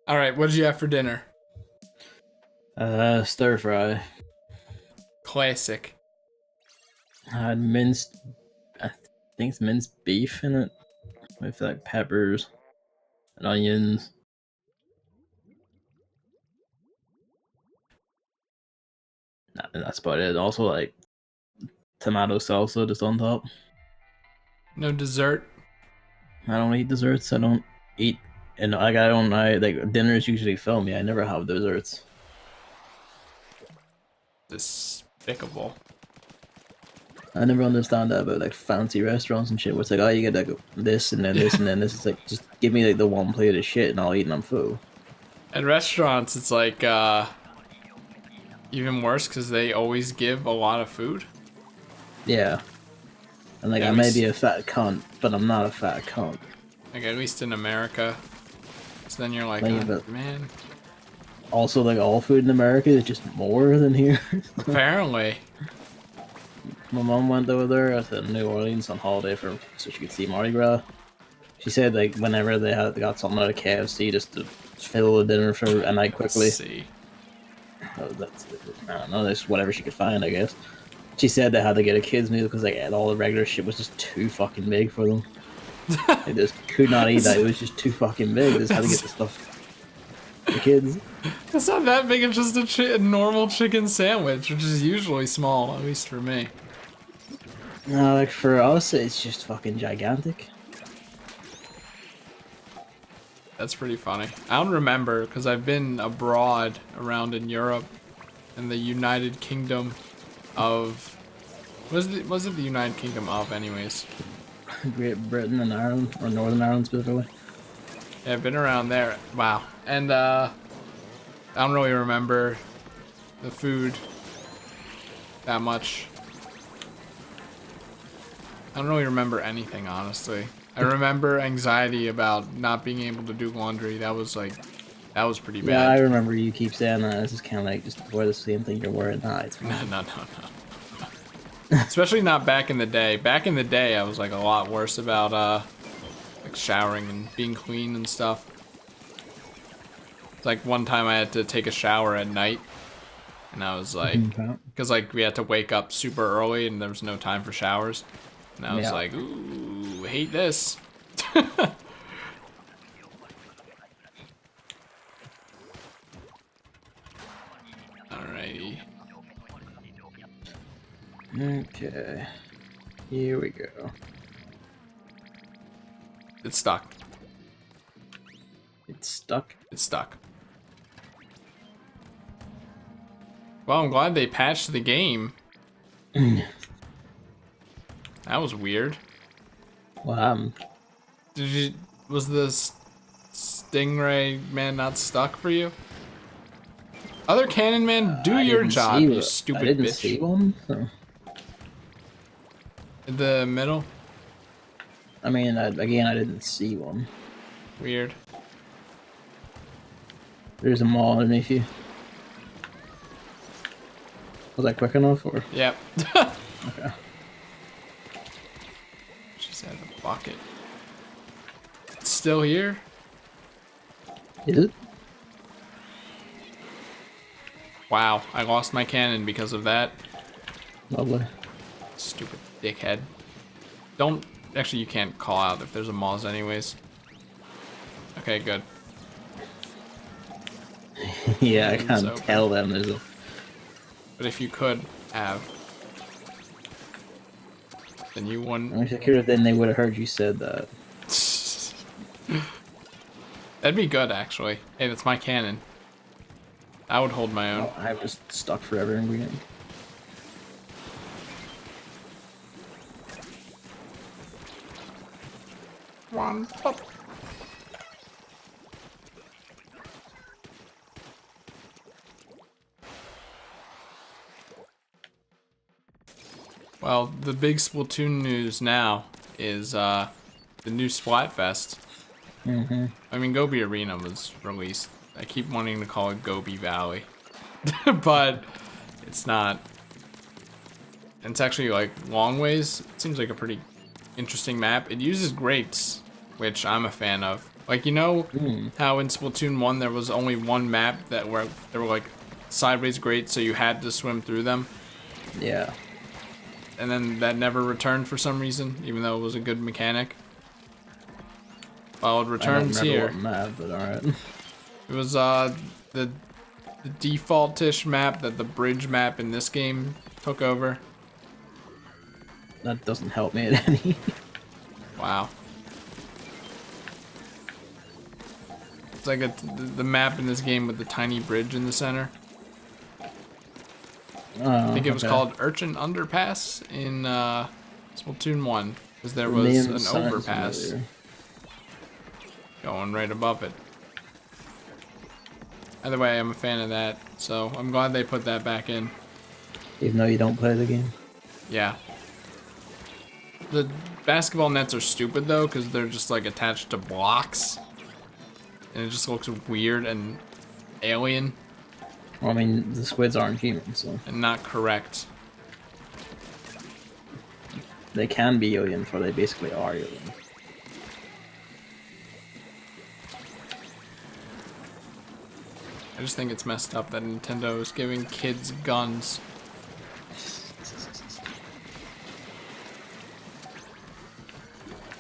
All right, what did you have for dinner? Stir fry. Classic. I had minced, I think it's minced beef in it with like peppers and onions. And that's about it. Also like tomato salsa just on top. No dessert. I don't eat desserts. I don't eat, and like I don't. I like dinners usually fill me. I never have desserts. Despicable. I never understand that about like fancy restaurants and shit. Where it's like, oh, you get like this and then this and then this. It's like just give me like the one plate of shit and I'll eat and I'm full. At restaurants, it's like even worse because they always give a lot of food. Yeah, and like At I may least, be a fat cunt, but I'm not a fat cunt. like at least in America. So then you're like, Like, oh, but man. also like all food in America is just more than here. Apparently. My mom went over there to New Orleans on holiday for so she could see Mardi Gras. She said like whenever they got something out of KFC just to fill the dinner for a night Let's quickly. see. That's I don't know. That's whatever she could find, I guess. She said they had to get a kids meal because like all the regular shit was just too fucking big for them. They just could not eat that. It was just too fucking big. They just had to get the stuff for the kids. It's not that big. It's just a normal chicken sandwich, which is usually small, at least for me. No, like for us, it's just fucking gigantic. That's pretty funny. I don't remember because I've been abroad around in Europe and the United Kingdom of was it the United Kingdom of anyways? Great Britain and Ireland, or Northern Ireland specifically. Yeah, I've been around there. Wow. And I don't really remember the food that much. I don't really remember anything, honestly. I remember anxiety about not being able to do laundry. That was pretty bad. Yeah, I remember you keep saying that. It's just kind of like just wear the same thing you're wearing now. It's fine. No. Especially not back in the day. Back in the day, I was like a lot worse about like showering and being clean and stuff. It's like one time I had to take a shower at night, and I was like, because like we had to wake up super early and there was no time for showers, and I was like, ooh, hate this. Alrighty. Okay. Here we go. It's stuck. It's stuck. It's stuck. Well, I'm glad they patched the game. That was weird. Well, Was the Stingray man not stuck for you? Other cannon man, do your job, you stupid bitch. I didn't see one. So. In the middle? I mean, again, I didn't see one. Weird. There's a mall underneath you. Was that quick enough, or? Yep. Okay. Just had a bucket. It's still here? Is it? Wow, I lost my cannon because of that. Lovely. Stupid dickhead. Don't... Actually, you can't call out if there's a Moz anyways. Okay, good. Yeah, I can't tell them there's a... But if you could have... Then you wouldn't... I'm sure then they would have heard you said that. That'd be good, actually. Hey, that's my cannon. I would hold my own. Oh, I was stuck forever in green. One pop. Well, the big Splatoon news now is the new Splatfest. I mean, Gobi Arena was released. I keep wanting to call it Gobi Valley, but it's not. And it's actually like long ways. It seems like a pretty interesting map. It uses grapes, which I'm a fan of. Like, you know Hmm. how in Splatoon 1 there was only one map that where there were like sideways grates, so you had to swim through them, Yeah. and then that never returned for some reason, even though it was a good mechanic. Well, it I don't returns remember here. what map, but alright. It was the default-ish map that the bridge map in this game took over. That doesn't help me at any. Wow. It's like the map in this game with the tiny bridge in the center. I think it was called Urchin Underpass in Splatoon 1, because there was an overpass going right above it. Either way, I'm a fan of that, so I'm glad they put that back in. Even though you don't play the game. Yeah. The basketball nets are stupid though, because they're just like attached to blocks. And it just looks weird and alien. Well, I mean, the squids aren't human, so And not correct. they can be alien, for they basically are alien. I just think it's messed up that Nintendo is giving kids guns.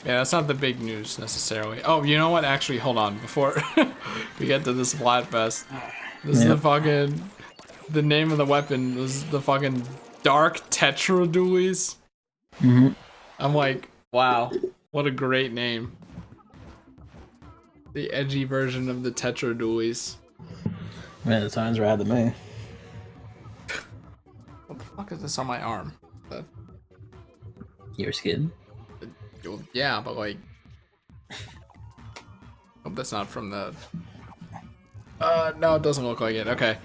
Yeah, that's not the big news necessarily. Oh, you know what? Actually, hold on. Before we get to this Splatfest, this is the fucking... The name of the weapon was the fucking Dark Tetra Dualies. Mm-hmm. I'm like, wow, what a great name. The edgy version of the Tetra Dualies. Man, the times rather me. What the fuck is this on my arm? Your skin? Yeah, but like... Hope that's not from the... no, it doesn't look like it. Okay.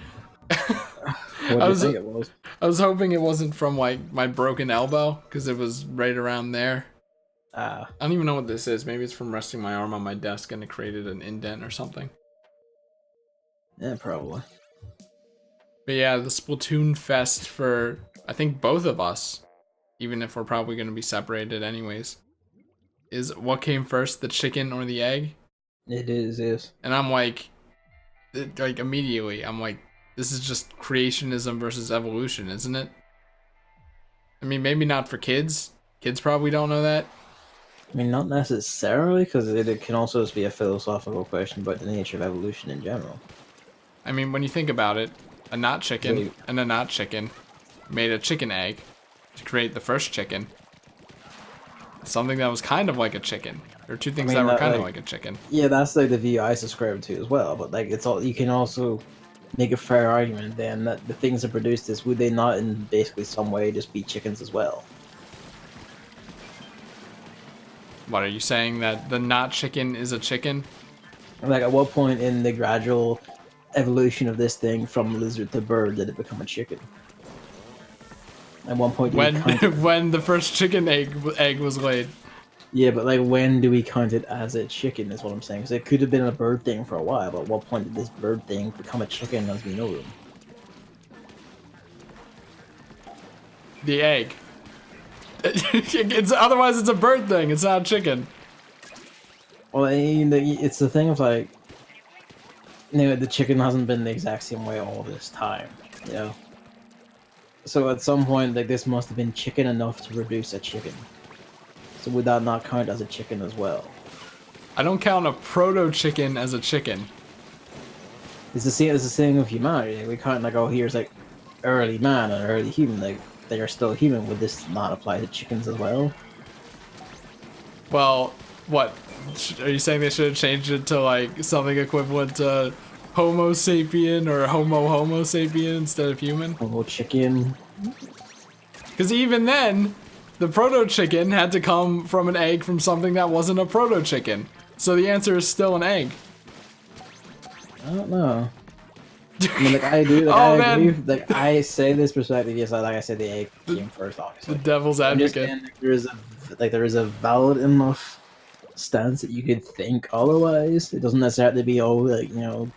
What do you think it was? I was hoping it wasn't from like my broken elbow, because it was right around there. Ah. I don't even know what this is. Maybe it's from resting my arm on my desk and it created an indent or something. Yeah, probably. But yeah, the Splatoon fest for, I think, both of us, even if we're probably going to be separated anyways, is what came first, the chicken or the egg? It is, yes. And I'm like immediately, I'm like, this is just creationism versus evolution, isn't it? I mean, maybe not for kids. Kids probably don't know that. I mean, not necessarily, because it can also just be a philosophical question about the nature of evolution in general. I mean, when you think about it, a not chicken So and a not chicken made a chicken egg to create the first chicken. Something that was kind of like a chicken. There are two things that were kind of like a chicken. Yeah, that's like the view I subscribe to as well. But like, it's all you can also make a fair argument then that the things that produced this, would they not in basically some way just be chickens as well? What are you saying, that the not chicken is a chicken? Like, at what point in the gradual evolution of this thing from lizard to bird did it become a chicken? At one point, when the first chicken egg was laid. Yeah, but like, when do we count it as a chicken? Is what I'm saying. Because it could have been a bird thing for a while, but at what point did this bird thing become a chicken as we know them? The egg. Otherwise, it's a bird thing. It's not a chicken. Well, I mean, it's the thing of like, you know, the chicken hasn't been the exact same way all this time, you know. So at some point, like, this must have been chicken enough to produce a chicken. So would that not count as a chicken as well? I don't count a proto-chicken as a chicken. It's the same. It's the same with humanity. We count like, oh, here's like early man and early human. Like, they are still human. Would this not apply to chickens as well? Well, what? Are you saying they should have changed it to like something equivalent to Homo sapien or Homo sapien instead of human? Homo chicken. Because even then, the proto-chicken had to come from an egg from something that wasn't a proto-chicken. So the answer is still an egg. I don't know. I mean, like, I do. Like, Oh, I agree. man. Like, I say this perspective. Yes, like I said, the egg came first, obviously. The devil's I'm just advocate. saying, there is a valid enough stance that you could think otherwise. It doesn't necessarily have to be all like, you know,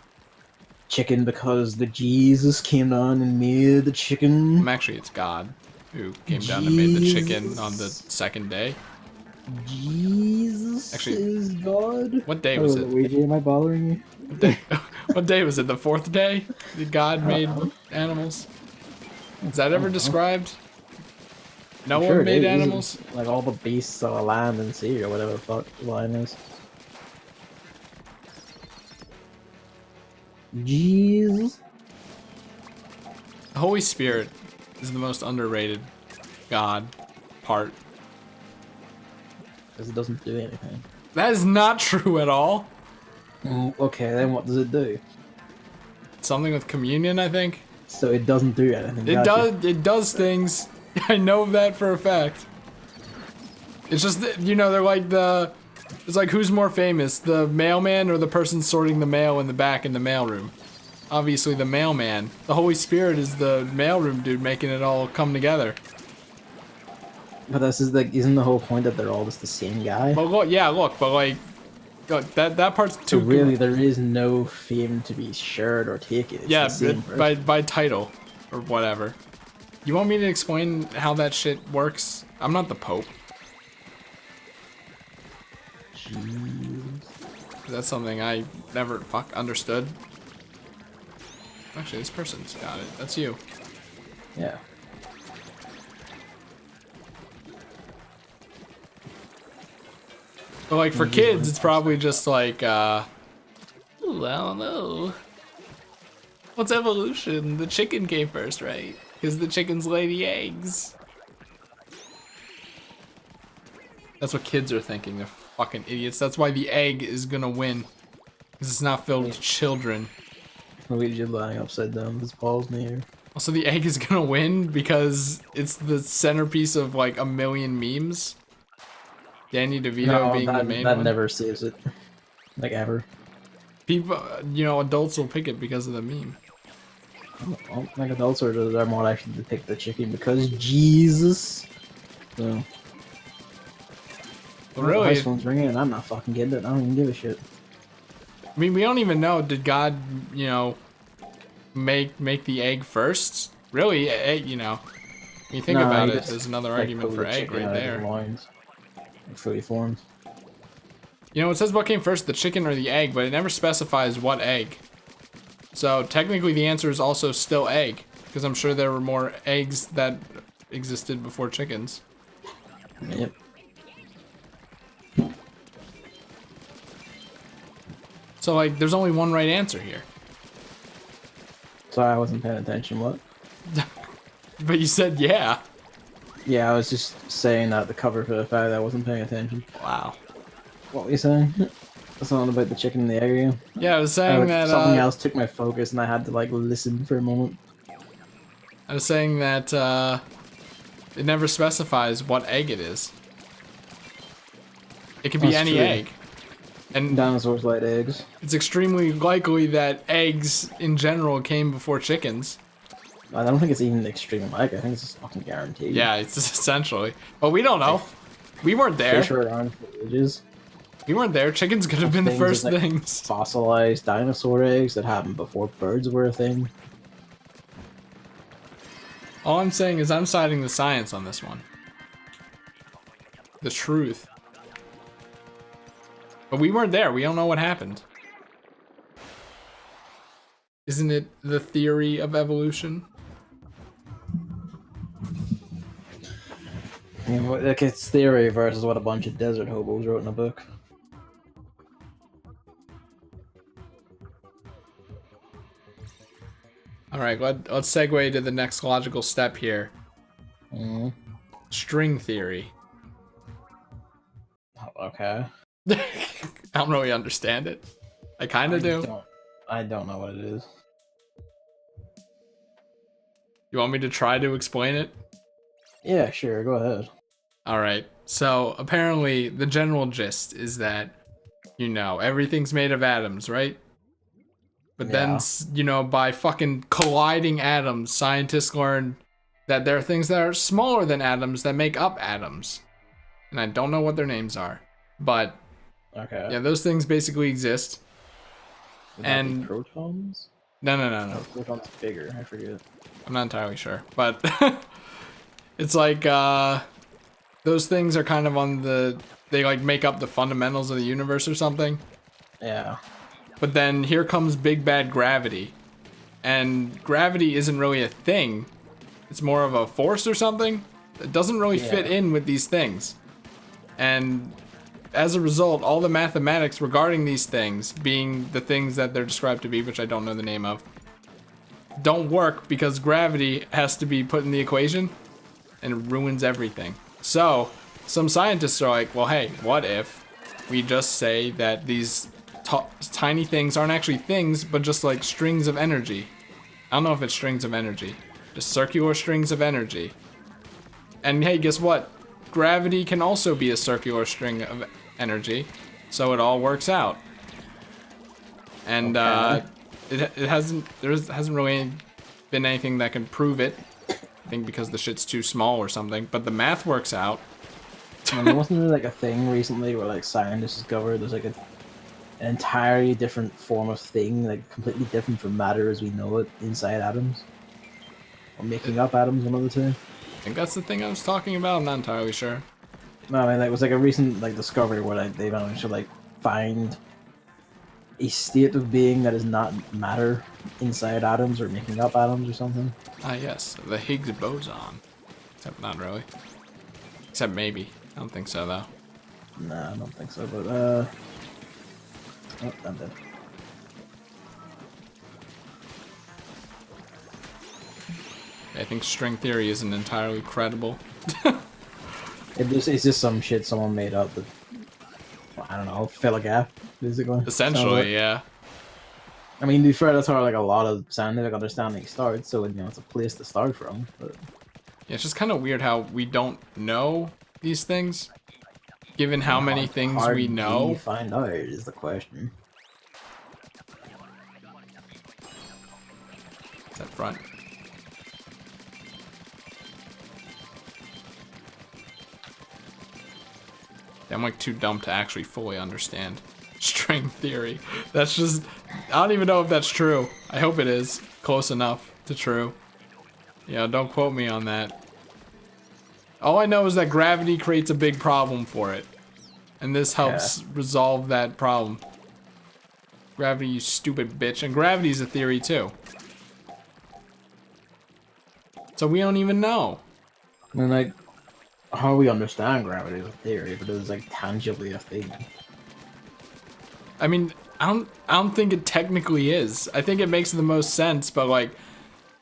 chicken because the Jesus came down and made the chicken. Actually, it's God who came down and made the chicken on the second day. Jesus Actually, is God. what day Oh, was it? Luigi, am I bothering you? What day, what day was it? The fourth day? That God I don't made know. animals? Is that I ever don't know. described? I'm Noah sure it made is. animals? Like all the beasts of land and sea or whatever the fuck the line is. Jesus. The Holy Spirit is the most underrated God part. Because it doesn't do anything. That is not true at all. Okay, then what does it do? Something with communion, I think. So it doesn't do anything. It Gotcha. does. It does things. I know that for a fact. It's just that, you know, they're like the. It's like who's more famous, the mailman or the person sorting the mail in the back in the mailroom? Obviously, the mailman. The Holy Spirit is the mailroom dude making it all come together. But this is like, isn't the whole point that they're all just the same guy? But look, yeah, look, but like, look, that part's So too. really, there is no fame to be shared or taken. It's Yeah, the same person. by title or whatever. You want me to explain how that shit works? I'm not the Pope. Jeez. That's something I never understood. Actually, this person's got it. That's you. Yeah. But like for kids, it's probably just like, ooh, I don't know. What's evolution? The chicken came first, right? Because the chickens lay the eggs. That's what kids are thinking. They're fucking idiots. That's why the egg is gonna win. Because it's not filled with children. Luigi lying upside down with his paws in the air. Also, the egg is gonna win because it's the centerpiece of like a million memes. Danny DeVito being the main that one. never saves it. Like, ever. People, you know, adults will pick it because of the meme. Well, like adults are more likely to pick the chicken because Jesus. So. But The really, ice phone's ringing and I'm not fucking getting it. I don't even give a shit. I mean, we don't even know. Did God, you know, make the egg first? Really, egg, you know, when you think Nah, about he it, just, there's another like, argument pulled for the egg chicken right out of his there. loins. Like, fully formed. You know, it says what came first, the chicken or the egg, but it never specifies what egg. So technically the answer is also still egg, because I'm sure there were more eggs that existed before chickens. Yep. So like, there's only one right answer here. Sorry, I wasn't paying attention. What? But you said yeah. Yeah, I was just saying that the cover for the fact that I wasn't paying attention. Wow. What were you saying? Something about the chicken in the egg again? Yeah, I was saying that something else took my focus and I had to like listen for a moment. I was saying that it never specifies what egg it is. It could be That's any true. egg. And Dinosaurs laid eggs. it's extremely likely that eggs in general came before chickens. I don't think it's even extreme like. I think it's just fucking guaranteed. Yeah, it's essentially. But we don't know. We weren't there. Fish were around for ages. We weren't there. Chickens could have been the Things first like things. Fossilized dinosaur eggs that happened before birds were a thing. All I'm saying is I'm citing the science on this one. The truth. But we weren't there. We don't know what happened. Isn't it the theory of evolution? You know, like it's theory versus what a bunch of desert hobos wrote in a book. All right, let's segue to the next logical step here. Mm. String theory. Okay. I don't really understand it. I kind of do. I don't know what it is. You want me to try to explain it? Yeah, sure. Go ahead. All right. So apparently the general gist is that, you know, everything's made of atoms, right? But then, you know, by fucking colliding atoms, scientists learn that there are things that are smaller than atoms that make up atoms. And I don't know what their names are. But, Okay. yeah, those things basically exist. Would that And be protons? no. Protons bigger. I forget. I'm not entirely sure. But it's like, those things are kind of on the they like make up the fundamentals of the universe or something. Yeah. But then here comes big bad gravity. And gravity isn't really a thing. It's more of a force or something. It doesn't really fit in with these things. And as a result, all the mathematics regarding these things, being the things that they're described to be, which I don't know the name of, don't work because gravity has to be put in the equation and it ruins everything. So some scientists are like, well, hey, what if we just say that these tiny things aren't actually things, but just like strings of energy? I don't know if it's strings of energy, just circular strings of energy. And hey, guess what? Gravity can also be a circular string of energy, so it all works out. And there hasn't really been anything that can prove it. I think because the shit's too small or something. But the math works out. And wasn't there like a thing recently where like scientists discovered there's like an entirely different form of thing, like completely different from matter as we know it, inside atoms? Or making up atoms, one of the two? I think that's the thing I was talking about. I'm not entirely sure. No, I mean, like, it was like a recent like discovery where like they managed to like find a state of being that is not matter inside atoms or making up atoms or something. Ah, yes, the Higgs boson. Except not really. Except maybe. I don't think so though. Nah, I don't think so. But oh, I'm dead. I think string theory isn't entirely credible. It's just some shit someone made up that, well, I don't know, fill a gap, basically. Essentially, yeah. I mean, to be fair, that's how like a lot of scientific understanding starts, so it's a place to start from. But Yeah, it's just kind of weird how we don't know these things, given how many things we know. You find out is the question. It's that front. I'm like too dumb to actually fully understand string theory. That's just, I don't even know if that's true. I hope it is close enough to true. Yeah, don't quote me on that. All I know is that gravity creates a big problem for it. And this helps resolve that problem. Gravity, you stupid bitch. And gravity's a theory too. So we don't even know. I mean, like, how we understand gravity is a theory, but it's like tangibly a thing. I mean, I don't think it technically is. I think it makes the most sense, but like,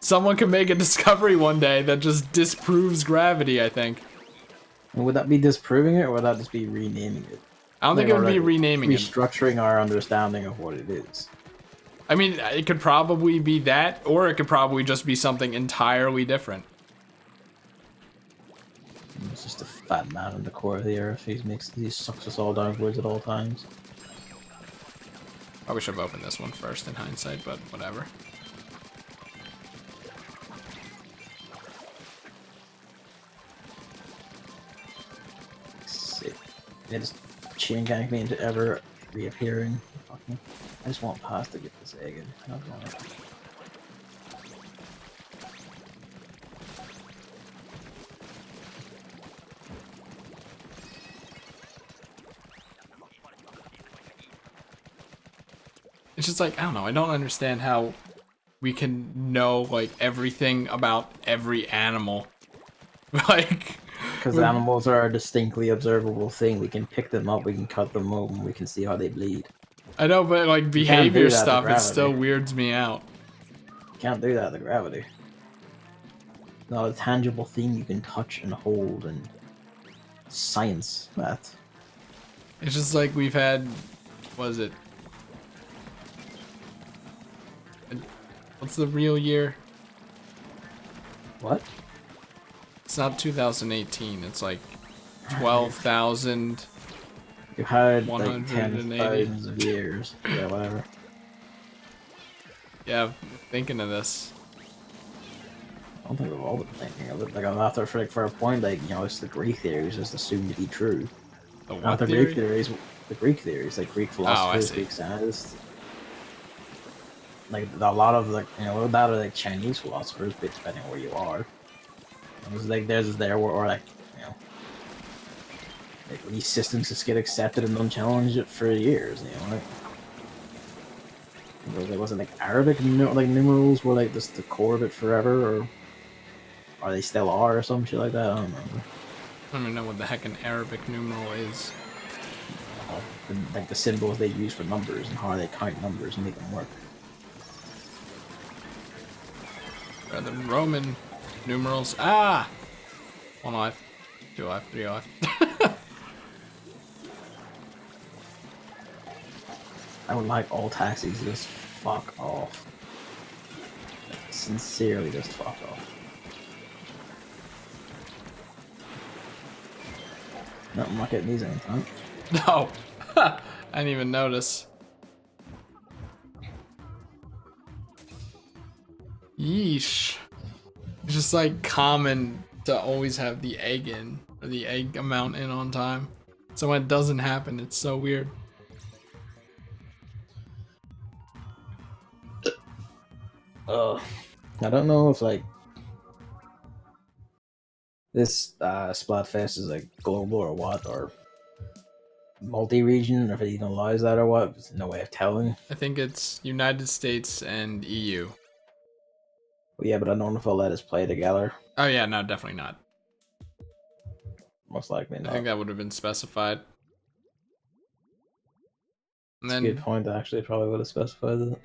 someone could make a discovery one day that just disproves gravity, I think. And would that be disproving it, or would that just be renaming it? I don't think it would be renaming it. Restructuring our understanding of what it is. I mean, it could probably be that, or it could probably just be something entirely different. It's just a fat man in the core of the earth. He sucks us all downwards at all times. Probably should have opened this one first in hindsight, but whatever. Sick. They just chain gang me into ever reappearing. Fucking, I just want past to get this egg in. I don't want it. It's just like, I don't know, I don't understand how we can know, like, everything about every animal. Like... Because animals are a distinctly observable thing. We can pick them up, we can cut them open, we can see how they bleed. I know, but, like, behavior stuff, it still weirds me out. You can't do that to gravity. It's not a tangible thing you can touch and hold, and science, math. It's just like we've had... What is it? What's the real year? What? It's not 2018. It's like 12,000. You had like 10,000 of years. Yeah, whatever. Yeah, I'm thinking of this. I don't think we've all been thinking of it. Like, after for a point, like, it's the Greek theories just assumed to be true. The what Not the theory? Greek theories. The Greek theories, like Greek philosophers, Greek scientists. Like a lot of like that are like Chinese philosophers, but depending on where you are, it's like there's there or like Like, these systems just get accepted and unchallenged for years, you know, like, wasn't like Arabic like numerals were like just the core of it forever, or they still are, or some shit like that. I don't remember. I don't even know what the heck an Arabic numeral is. Like the symbols they use for numbers and how they count numbers and make them work. Or the Roman numerals. Ah! 1 life, 2 life, 3 life. I would like all taxis to just fuck off. Sincerely, just fuck off. No, I'm not getting these anytime. No! I didn't even notice. Yeesh. It's just like common to always have the egg in, or the egg amount in on time. So when it doesn't happen, it's so weird. I don't know if like this Splatfest is like global or what, or multi-region, or if it even allows that or what. There's no way of telling. I think it's United States and EU. But yeah, but I don't know if they'll let us play together. Oh yeah, no, definitely not. Most likely not. I think that would have been specified. And That's then, a good point. Actually, probably would have specified that.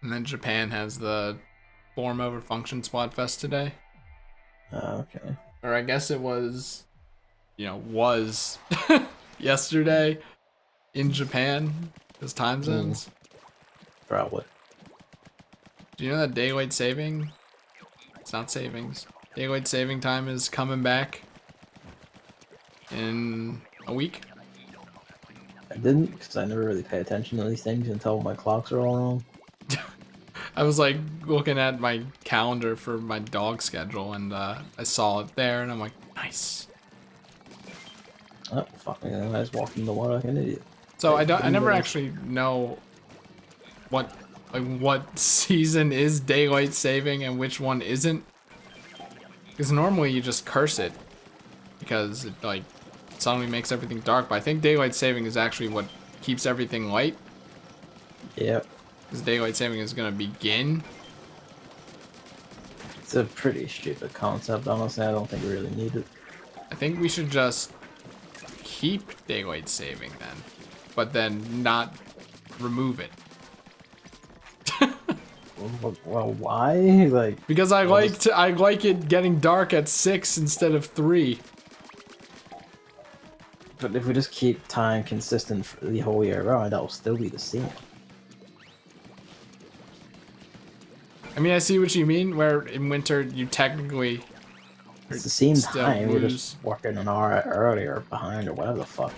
and then Japan has the Form Over Function Splatfest today. Okay. Or I guess it was, was yesterday in Japan, because time zones. Probably. Do you know that daylight saving? It's not savings. Daylight saving time is coming back in a week. I didn't, because I never really pay attention to these things until my clocks are all wrong. I was like looking at my calendar for my dog schedule, and I saw it there, and I'm like, nice. Oh, fuck me, I was walking the water like an idiot. So I never actually know what season is daylight saving and which one isn't, because normally you just curse it because it like suddenly makes everything dark. But I think daylight saving is actually what keeps everything light. Yep. Because daylight saving is gonna begin. It's a pretty stupid concept, honestly. I don't think we really need it. I think we should just keep daylight saving then, but then not remove it. Well, why? Like, Because I like it getting dark at 6 instead of 3. but if we just keep time consistent for the whole year round, that will still be the same. I mean, I see what you mean, where in winter you technically It's the same still time. We're lose. just working an hour earlier or behind or whatever the fuck.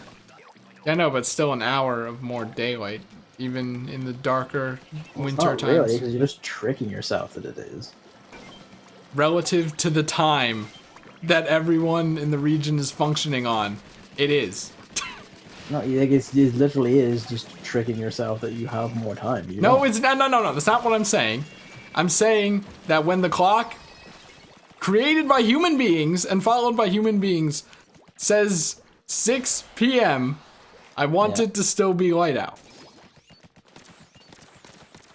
I know, but still an hour of more daylight, even in the darker winter Not times. really, because you're just tricking yourself that it is. Relative to the time that everyone in the region is functioning on, it is. No, like it literally is just tricking yourself that you have more time. You No, don't. it's not. No. That's not what I'm saying. I'm saying that when the clock, created by human beings and followed by human beings, says 6 p.m., I want Yeah. it to still be light out.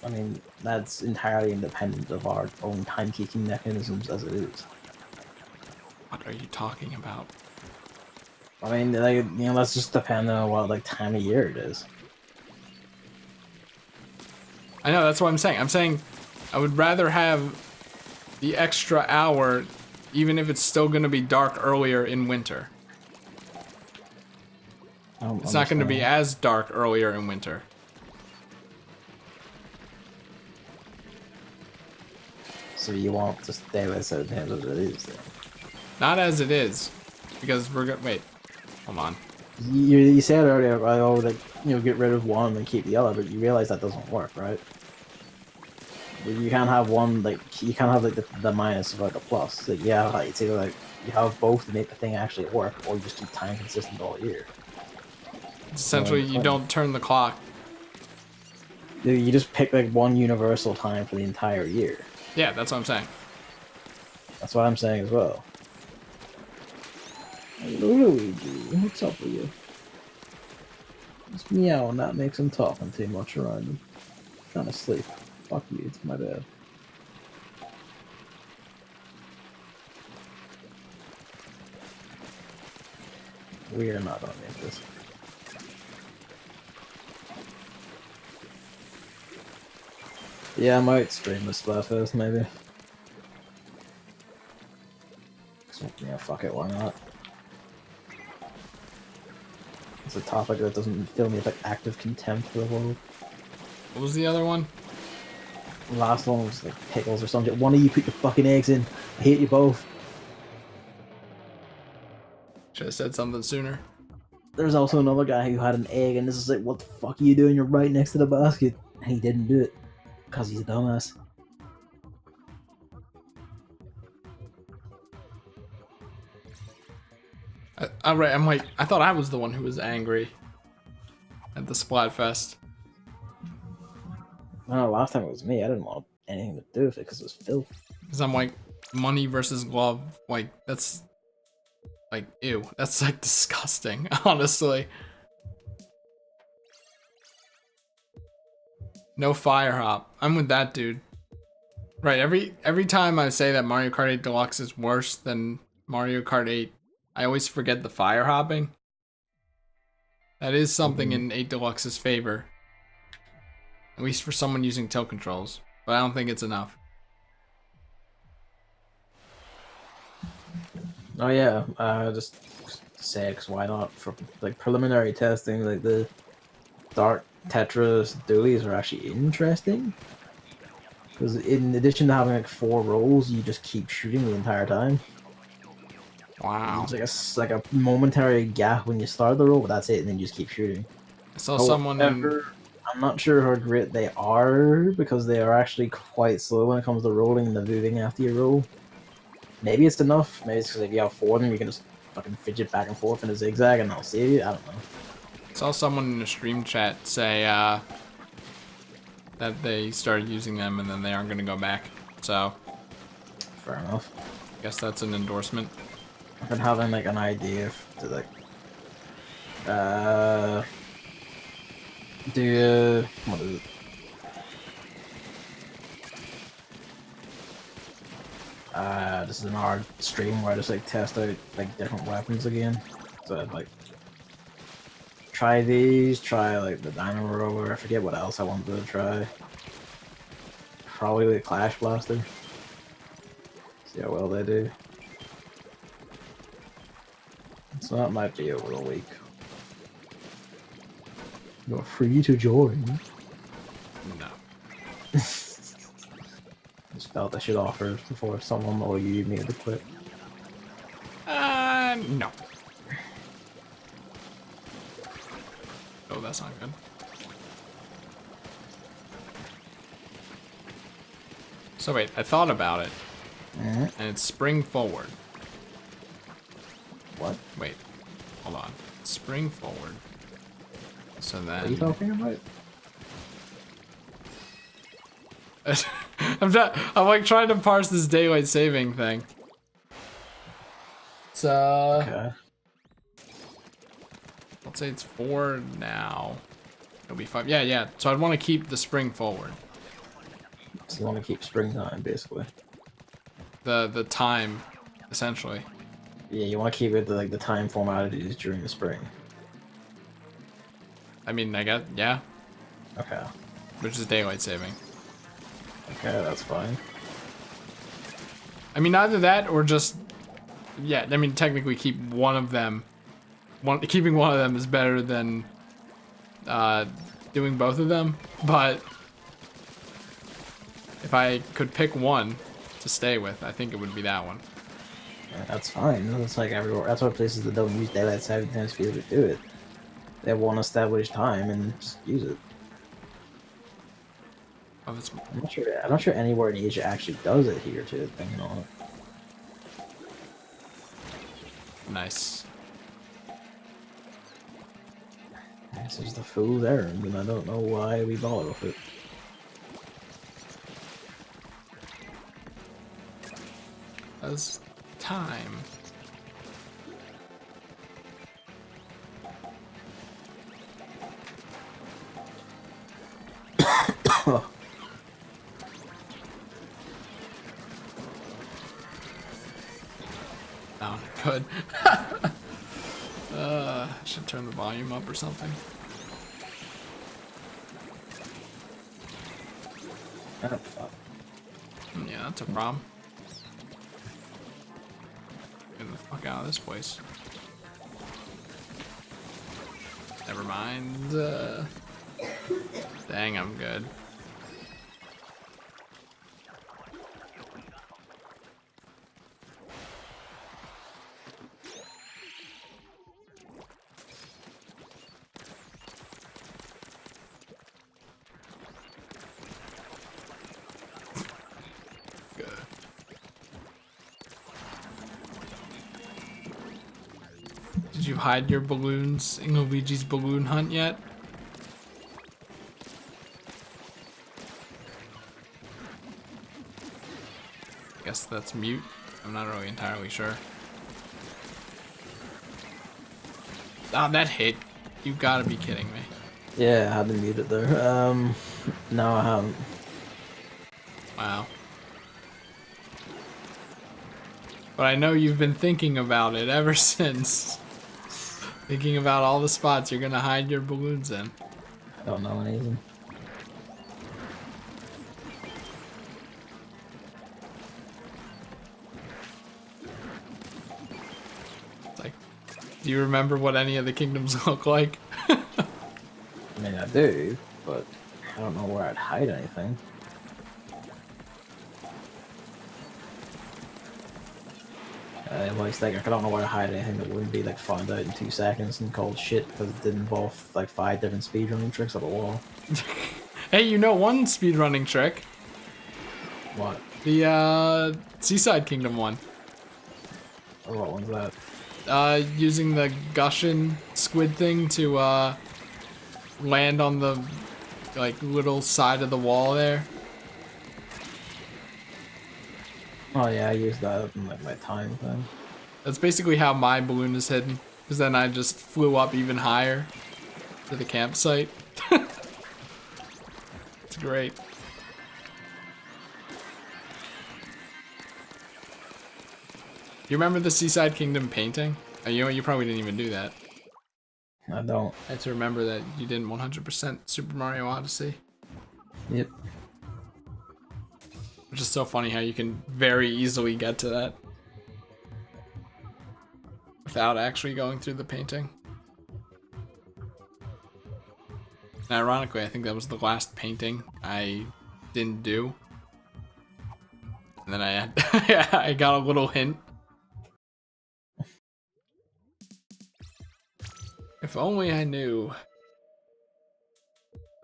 I mean, that's entirely independent of our own timekeeping mechanisms as it is. What are you talking about? I mean, like, that's just dependent on what, like, time of year it is. I know, that's what I'm saying. I'm saying I would rather have the extra hour, even if it's still going to be dark earlier in winter. It's not going to be as dark earlier in winter. So you want to stay with certain times as it is, then? Not as it is, because we're going to... Wait, hold on. You said earlier, like, get rid of one and keep the other, but you realize that doesn't work, right? You can't have one, like, you can't have, like, the minus of, like, a plus. Like, yeah, like, it's either, like, you have both to make the thing actually work, or you just keep time consistent all year. Essentially, you don't turn the clock. You just pick, like, one universal time for the entire year. Yeah, that's what I'm saying. That's what I'm saying as well. Hey, Luigi, what's up with you? Just meow and that makes him talking too much around him. Trying to sleep. Fuck you, it's my bad. We are not gonna make this. Yeah, I might stream the Splatfest maybe. So, yeah, fuck it, why not? It's a topic that doesn't fill me with like active contempt for the world. What was the other one? The last one was like pickles or something. One of you put your fucking eggs in. I hate you both. Should have said something sooner. There's also another guy who had an egg, and this is like, what the fuck are you doing? You're right next to the basket. And he didn't do it. Because he's a dumbass. Right, I'm like, I thought I was the one who was angry at the Splatfest. No, last time it was me. I didn't want anything to do with it because it was filth. Because I'm like, money versus glove, like, that's, like, ew. That's, like, disgusting, honestly. No fire hop. I'm with that dude. Right, every time I say that Mario Kart 8 Deluxe is worse than Mario Kart 8, I always forget the fire hopping. That is something in 8 Deluxe's favor. At least for someone using tilt controls. But I don't think it's enough. Oh yeah, just say because why not? For like preliminary testing, like the Dark Tetris dualies are actually interesting. Because in addition to having like 4 rolls, you just keep shooting the entire time. Wow. There's like a momentary gap when you start the roll, but that's it, and then you just keep shooting. I saw someone in... I'm not sure how great they are, because they are actually quite slow when it comes to rolling and the moving after you roll. Maybe it's enough. Maybe it's because if you have 4 of them, you can just fucking fidget back and forth in a zigzag and they'll save you. I don't know. Saw someone in a stream chat say that they started using them and then they aren't going to go back. So, Fair enough. I guess that's an endorsement. I've been having like an idea to like do what is it? This is an hard stream where I just like test out like different weapons again. So I'd like try these, try like the Dynamo Roller, I forget what else I wanted to try. Probably the Clash Blaster. See how well they do. So that might be over a week. You're free to join. No. Just felt I should offer before someone or you made the quit. No. Oh, that's not good. So wait, I thought about it. And it's spring forward. What? Wait, hold on. Spring forward. So then... What are you talking about? I'm like trying to parse this daylight saving thing. It's Okay. let's say it's 4 now. It'll be 5. Yeah. So I'd want to keep the spring forward. So you want to keep springtime, basically. The time, essentially. Yeah, you want to keep it like the time format it is during the spring. I mean, I guess, yeah. Okay. Which is daylight saving. Okay, that's fine. I mean, either that or just, yeah. I mean, technically, keep one of them. Keeping one of them is better than doing both of them. But if I could pick one to stay with, I think it would be that one. Yeah, that's fine. That's like everywhere. That's why places that don't use daylight saving times to be able to do it. They have one established time and just use it. Oh, that's... I'm not sure anywhere in Asia actually does adhere to it. You know. Nice. This is the fool's errand, and I don't know why we bother with it. As time. Oh, good. I should turn the volume up or something. Oh, fuck. Yeah, that's a problem. Get the fuck out of this place. Never mind. Dang, I'm good. Good. Did you hide your balloons in Luigi's balloon hunt yet? Guess that's mute. I'm not really entirely sure. Oh, that hit. You gotta be kidding me. Yeah, I had to mute it there. No, I haven't. Wow. But I know you've been thinking about it ever since. Thinking about all the spots you're gonna hide your balloons in. I don't know any of them. It's like, do you remember what any of the kingdoms look like? I mean, I do, but I don't know where I'd hide anything. I always think I don't know where to hide anything that wouldn't be like found out in 2 seconds and called shit because it did involve like 5 different speedrunning tricks at a wall. Hey, you know one speedrunning trick? What? The Seaside Kingdom one. Oh, what one's that? Using the gushing squid thing to land on the like little side of the wall there. Oh yeah, I used that in like my time thing. That's basically how my balloon is hidden, because then I just flew up even higher to the campsite. It's great. You remember the Seaside Kingdom painting? You probably didn't even do that. I don't. I had to remember that you didn't 100% Super Mario Odyssey. Yep. Which is so funny how you can very easily get to that without actually going through the painting. And ironically, I think that was the last painting I didn't do. And then I had I got a little hint. If only I knew.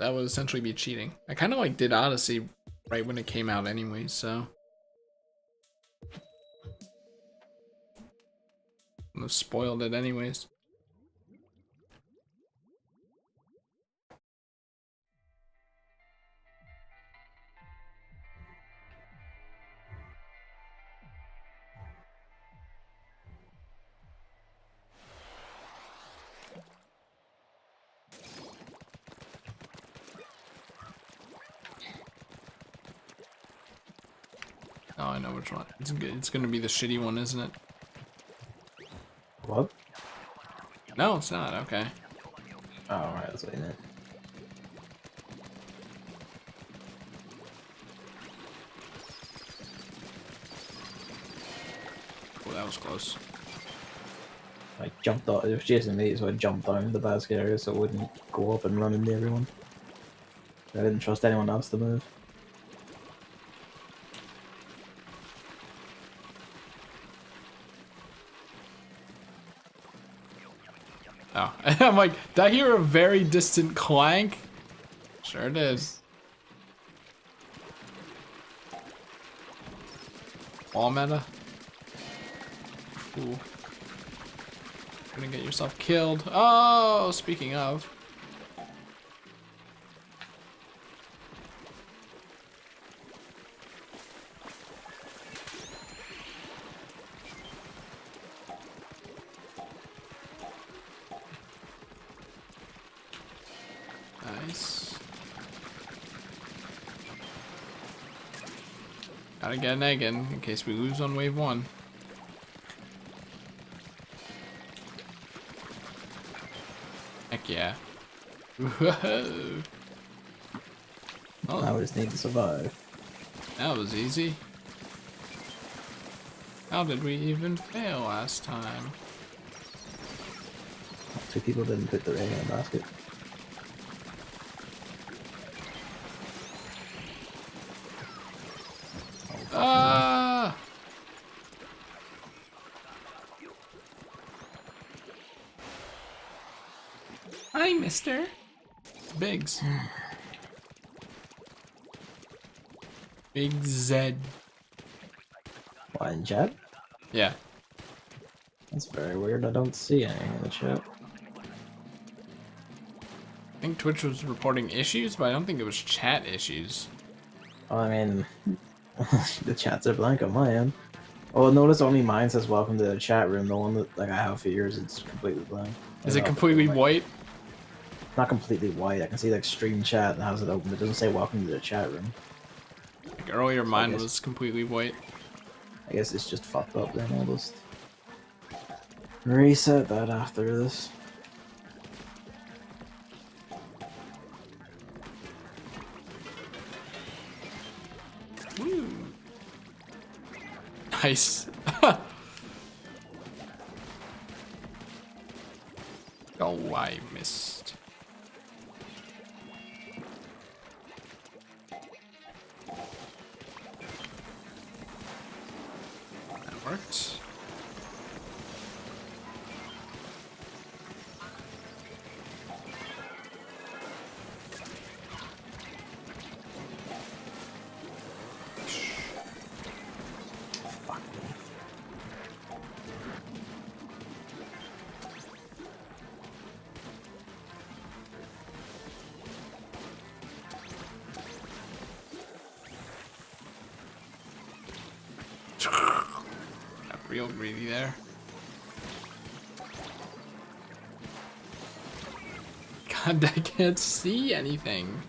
That would essentially be cheating. I kind of like did Odyssey right when it came out anyway, so. I've spoiled it anyways. Oh, I know which one. It's good. It's gonna be the shitty one, isn't it? What? No, it's not. Okay. Oh, right, that's what you meant. Oh, that was close. I jumped out. It was chasing me, so I jumped down the basket area so it wouldn't go up and run into everyone. I didn't trust anyone else to move. Oh, I'm like, did I hear a very distant clank? Sure it is. All meta. Ooh. Gonna get yourself killed. Oh, speaking of. Nice. Gotta get an egg in case we lose on wave 1. Heck yeah. Whoa. Now we just need to survive. That was easy. How did we even fail last time? 2 people didn't put their egg in a basket. Ah! Hi, mister. Biggs. Big Z. Why, in chat? Yeah. That's very weird. I don't see anything in the chat. I think Twitch was reporting issues, but I don't think it was chat issues. Oh, I mean, the chats are blank on my end. Oh, notice only mine says welcome to the chat room. The one that like I have for yours, it's completely blank. Is it completely white? Not completely white. I can see like stream chat and has it open. It doesn't say welcome to the chat room. Like earlier, mine was completely white. I guess it's just fucked up then. I'll just reset that after this. Woo. Nice. Oh, I missed. That worked. Got real greedy there. God, I can't see anything.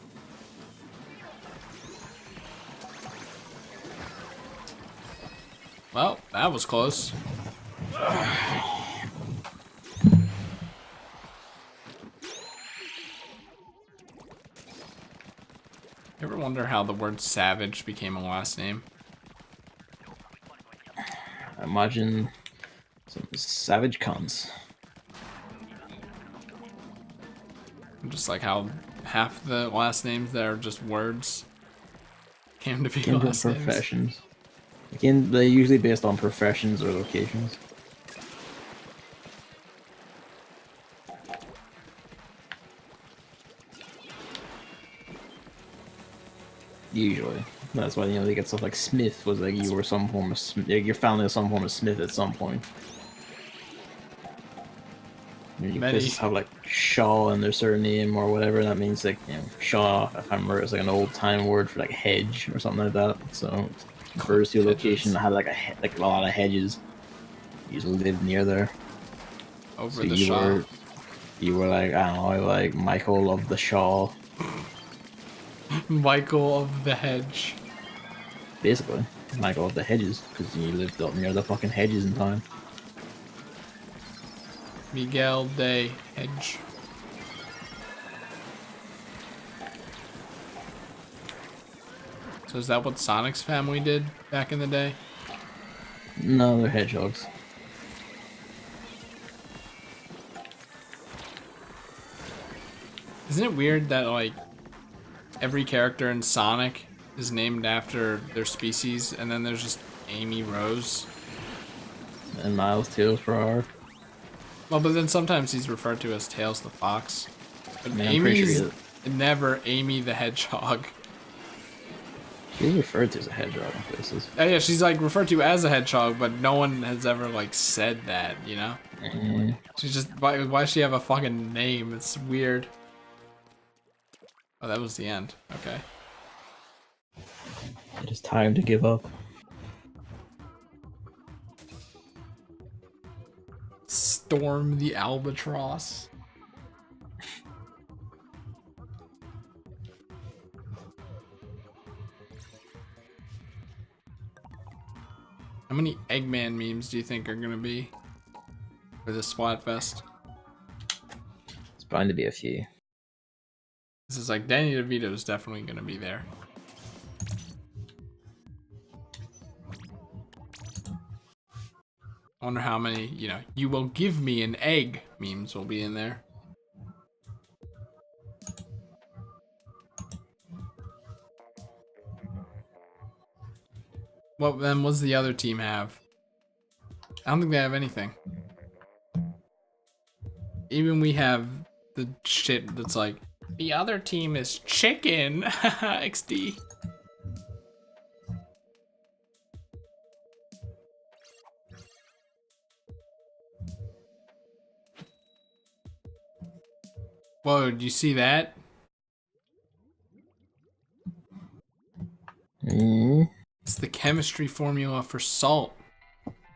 Well, that was close. You ever wonder how the word savage became a last name? I imagine some savage cunts. Just like how half the last names that are just words came to be Into last names. professions. Again, they're usually based on professions or locations. Usually. That's why, you know, they get stuff like Smith was like you were some form of your family was some form of Smith at some point. You places have like Shaw in their surname or whatever. That means like, you know, Shaw, if I remember, it's like an old time word for like hedge or something like that. So it refers to a location that had like a lot of hedges. Usually lived near there. Over so the Shaw. You were like, I don't know, like Michael of the Shaw. Michael of the Hedge. Basically, Michael of the Hedges, because you lived up near the fucking hedges in time. Miguel de Hedge. So is that what Sonic's family did back in the day? No, they're hedgehogs. Isn't it weird that like every character in Sonic is named after their species, and then there's just Amy Rose? And Miles Tails per hour. Well, but then sometimes he's referred to as Tails the Fox. But I mean, I'm pretty Amy's sure never Amy the Hedgehog. she's referred to as a hedgehog in places. Oh, yeah, she's like referred to as a hedgehog, but no one has ever like said that, you know? She's just, why does she have a fucking name? It's weird. Oh, that was the end. Okay. It is time to give up. Storm the Albatross. How many Eggman memes do you think are gonna be for this Splatfest? It's bound to be a few. This is like Danny DeVito is definitely gonna be there. I wonder how many, you know, "you will give me an egg" memes will be in there. What then? What's the other team have? I don't think they have anything. Even we have the shit that's like, the other team is chicken. XD. Whoa, did you see that? Mm. It's the chemistry formula for salt.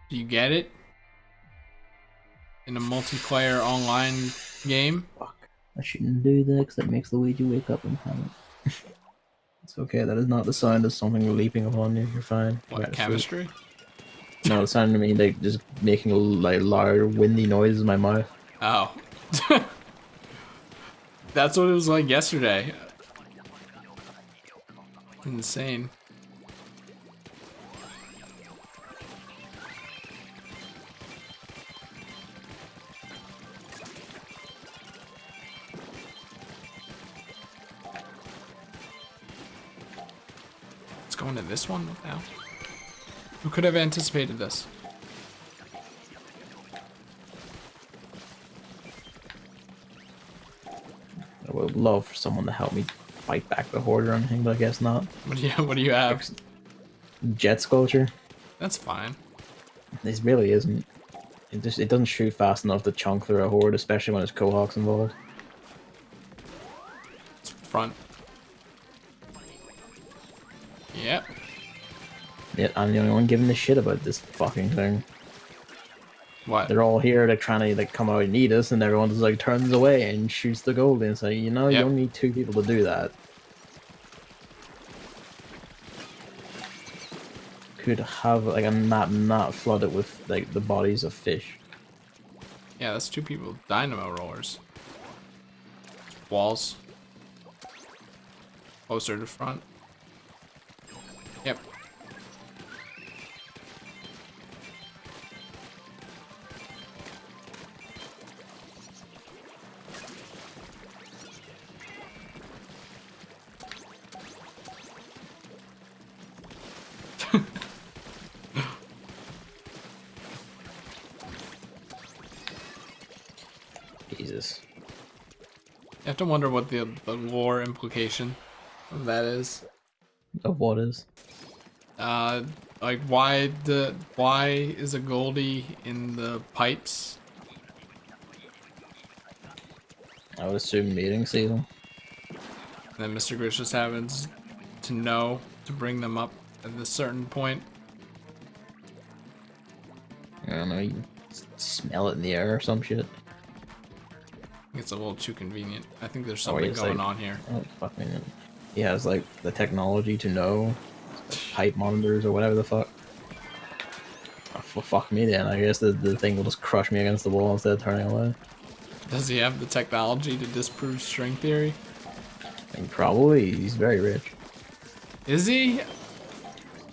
Do you get it? In a multiplayer online game? Fuck. I shouldn't do that because that makes Luigi wake up and panic. It's okay, that is not the sign of something leaping upon you. You're fine. What, chemistry? No, it sounded to me like just making like loud, windy noises in my mouth. Oh. That's what it was like yesterday. Insane. Let's go into this one now. Who could have anticipated this? I would love for someone to help me fight back the horde or anything, but I guess not. What do you have? Jet sculpture. That's fine. This really isn't. It doesn't shoot fast enough to chunk through a horde, especially when there's cohawks involved. It's front. Yep. Yeah, I'm the only one giving a shit about this fucking thing. What? They're all here, like trying to like come out and eat us, and everyone just like turns away and shoots the gold and say, you know, you only need 2 people to do that. Could have like a map not flooded with like the bodies of fish. Yeah, that's 2 people with dynamo rollers. Walls. Closer to front. Yep. Jesus. You have to wonder what the lore implication of that is. Of what is? Like why is a Goldie in the pipes? I would assume mating season. And then Mr. Grizz just happens to know to bring them up at a certain point. I don't know, you smell it in the air or some shit. It's a little too convenient. I think there's something going on here. Oh, fuck me. He has like the technology to know pipe monitors or whatever the fuck. Oh, fuck me then. I guess the thing will just crush me against the wall instead of turning away. Does he have the technology to disprove string theory? And probably he's very rich. Is he?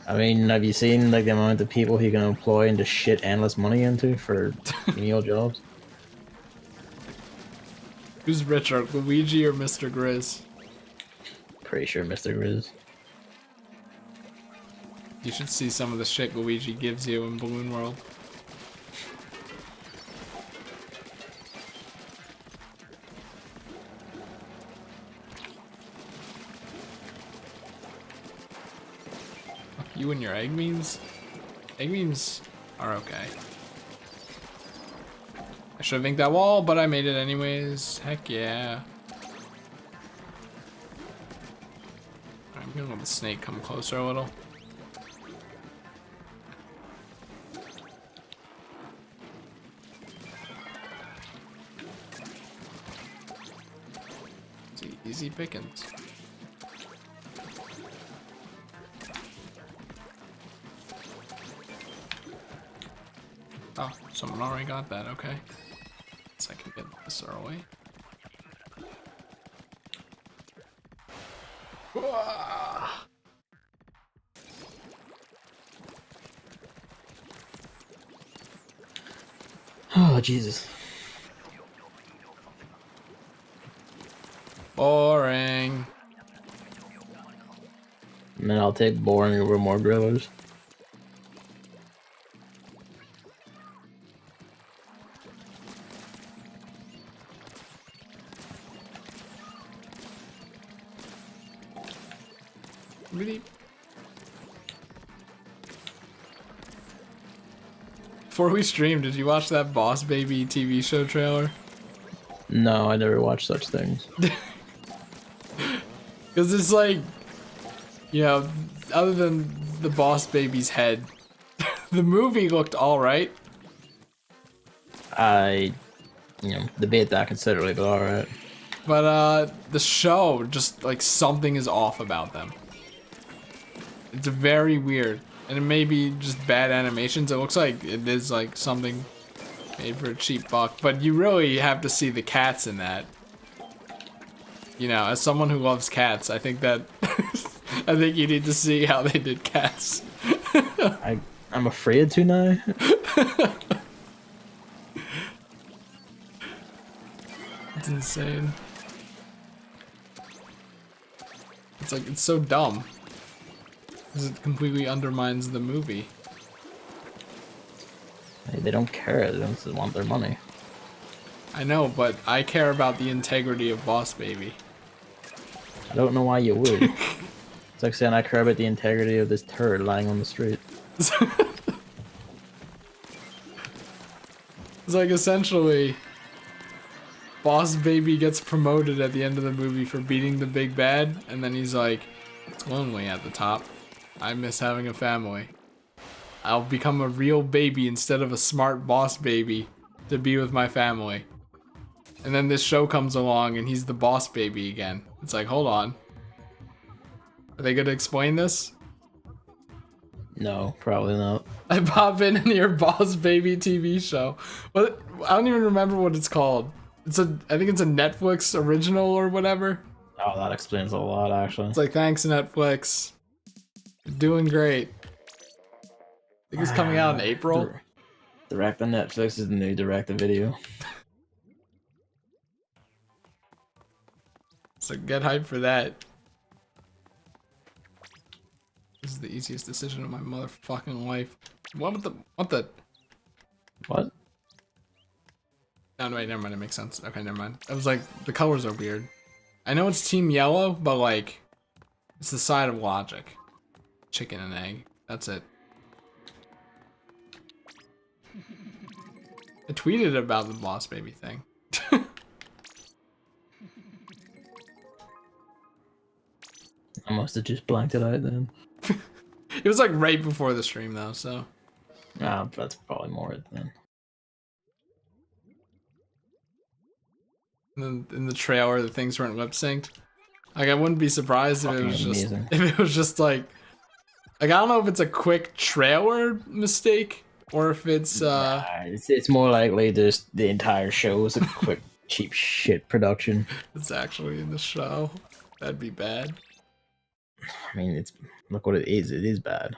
I mean, have you seen like the amount of people he can employ and just shit endless money into for menial jobs? Who's richer, Luigi or Mr. Grizz? Pretty sure Mr. Grizz. You should see some of the shit Luigi gives you in Balloon World. Fuck you and your egg memes? Egg memes are okay. I should have inked that wall, but I made it anyways. Heck yeah. I'm gonna let the snake come closer a little. Easy pickings. Oh, someone already got that, okay. Guess I can get this early. Oh, Jesus. Boring. And then I'll take boring over more grillers. Really? Before we streamed, did you watch that Boss Baby TV show trailer? No, I never watched such things. Because it's like, you know, other than the Boss Baby's head, the movie looked alright. I, debate that considerably, but alright. But the show, just like something is off about them. It's very weird. And it may be just bad animations. It looks like it is like something made for a cheap buck. But you really have to see the cats in that. You know, as someone who loves cats, I think that I think you need to see how they did cats. I'm afraid to now. It's insane. It's like, it's so dumb. Because it completely undermines the movie. They don't care, they just want their money. I know, but I care about the integrity of Boss Baby. I don't know why you would. It's like saying I care about the integrity of this turd lying on the street. It's like essentially Boss Baby gets promoted at the end of the movie for beating the big bad, and then he's like, it's lonely at the top. I miss having a family. I'll become a real baby instead of a smart boss baby to be with my family. And then this show comes along and he's the boss baby again. It's like, hold on. Are they gonna explain this? No, probably not. I pop in your Boss Baby TV show. What? I don't even remember what it's called. I think it's a Netflix original or whatever. Oh, that explains a lot, actually. It's like, thanks Netflix. You're doing great. I think it's coming out in April. Direct on Netflix is the new direct to video. So get hyped for that. This is the easiest decision of my motherfucking life. What the? What? No, wait, never mind. It makes sense. Okay, never mind. I was like, the colors are weird. I know it's Team Yellow, but like, it's the side of logic. Chicken and egg. That's it. I tweeted about the Boss Baby thing. I must have just blanked it out then. It was like right before the stream though, so. Ah, that's probably more it then. And then in the trailer, the things weren't lip synced. Like, I wouldn't be surprised if it was just amazing. like I don't know if it's a quick trailer mistake or if it's it's more likely just the entire show is a quick cheap shit production. it's actually in the show. That'd be bad. I mean, look what it is. It is bad.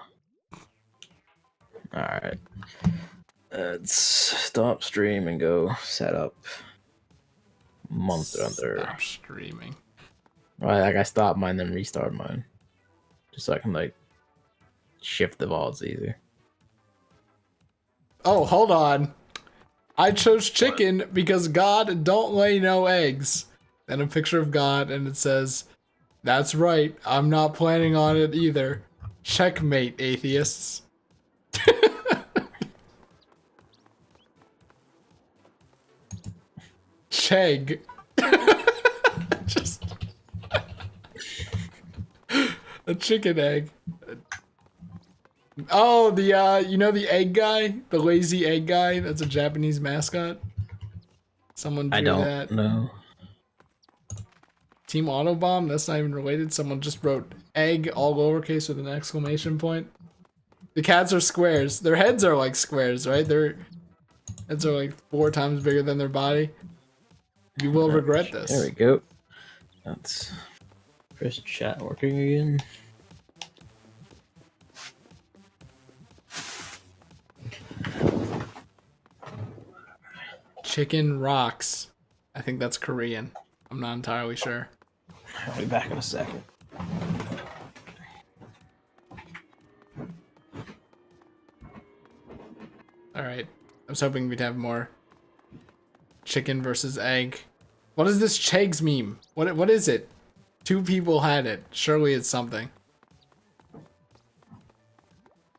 All right, let's stop stream and go set up Monster Hunter. Stop streaming. Right, like I stopped mine, then restart mine, just so I can like shift the VODs easier. Oh, hold on. I chose chicken because God don't lay no eggs. Then a picture of God, and it says, "That's right. I'm not planning on it either. Checkmate, atheists." Chegg. Just a chicken egg. Oh, you know the egg guy? The lazy egg guy? That's a Japanese mascot? Someone drew that. know. Team Autobomb? That's not even related. Someone just wrote egg all lowercase with an exclamation point. The cats are squares. Their heads are like squares, right? heads are like 4 times bigger than their body. You will regret this. There we go. That's first chat working again. Chicken rocks. I think that's Korean. I'm not entirely sure. I'll be back in a second. Alright. I was hoping we'd have more chicken versus egg. What is this Chegs meme? What is it? 2 people had it. Surely it's something.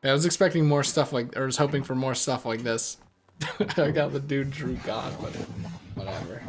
I was expecting more stuff like, or was hoping for more stuff like this. I got the dude Drew God, but whatever.